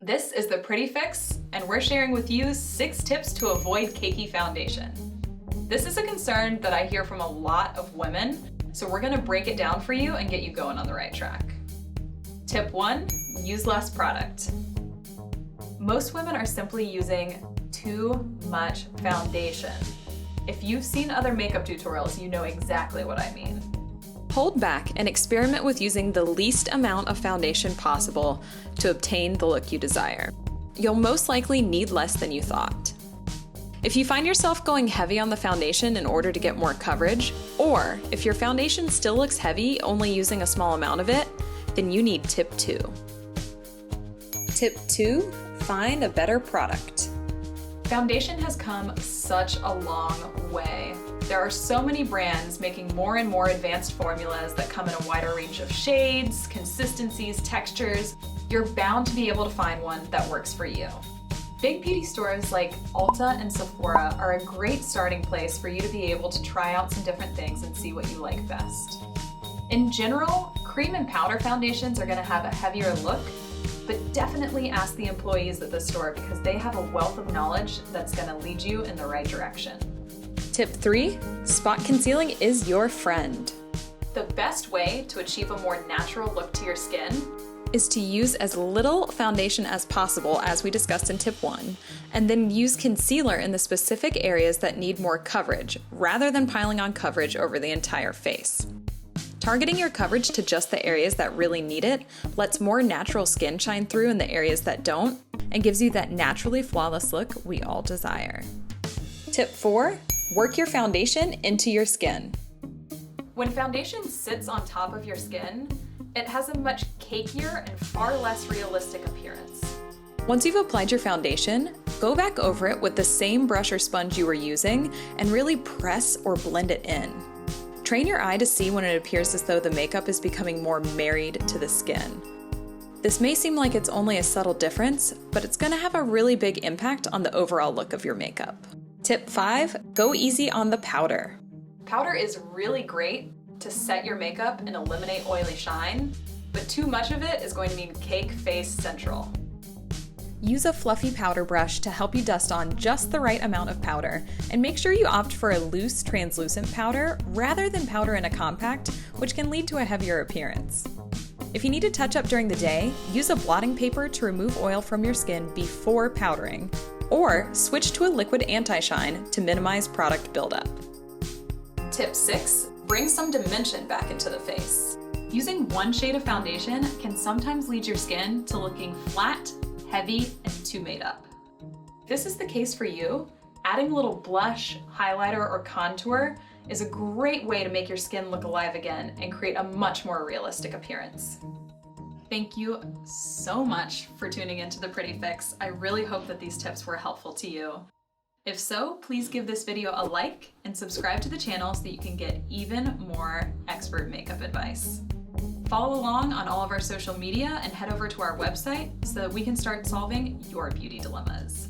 This is the Pretty Fix, and we're sharing with you 6 tips to avoid cakey foundation. This is a concern that I hear from a lot of women, so we're gonna break it down for you and get you going on the right track. Tip 1, use less product. Most women are simply using too much foundation. If you've seen other makeup tutorials, you know exactly what I mean. Hold back and experiment with using the least amount of foundation possible to obtain the look you desire. You'll most likely need less than you thought. If you find yourself going heavy on the foundation in order to get more coverage, or if your foundation still looks heavy only using a small amount of it, then you need tip 2. Tip 2, find a better product. Foundation has come such a long way. There are so many brands making more and more advanced formulas that come in a wider range of shades, consistencies, textures. You're bound to be able to find one that works for you. Big beauty stores like Ulta and Sephora are a great starting place for you to be able to try out some different things and see what you like best. In general, cream and powder foundations are going to have a heavier look, but definitely ask the employees at the store because they have a wealth of knowledge that's going to lead you in the right direction. Tip 3, spot concealing is your friend. The best way to achieve a more natural look to your skin is to use as little foundation as possible, as we discussed in tip 1, and then use concealer in the specific areas that need more coverage, rather than piling on coverage over the entire face. Targeting your coverage to just the areas that really need it lets more natural skin shine through in the areas that don't, and gives you that naturally flawless look we all desire. Tip 4, work your foundation into your skin. When foundation sits on top of your skin, it has a much cakier and far less realistic appearance. Once you've applied your foundation, go back over it with the same brush or sponge you were using and really press or blend it in. Train your eye to see when it appears as though the makeup is becoming more married to the skin. This may seem like it's only a subtle difference, but it's going to have a really big impact on the overall look of your makeup. Tip 5, go easy on the powder. Powder is really great to set your makeup and eliminate oily shine, but too much of it is going to mean cake face central. Use a fluffy powder brush to help you dust on just the right amount of powder, and make sure you opt for a loose, translucent powder rather than powder in a compact, which can lead to a heavier appearance. If you need to touch up during the day, use a blotting paper to remove oil from your skin before powdering, or switch to a liquid anti-shine to minimize product buildup. Tip 6, bring some dimension back into the face. Using one shade of foundation can sometimes lead your skin to looking flat, heavy, and too made up. If this is the case for you, adding a little blush, highlighter, or contour is a great way to make your skin look alive again and create a much more realistic appearance. Thank you so much for tuning into The Pretty Fix. I really hope that these tips were helpful to you. If so, please give this video a like and subscribe to the channel so that you can get even more expert makeup advice. Follow along on all of our social media and head over to our website so that we can start solving your beauty dilemmas.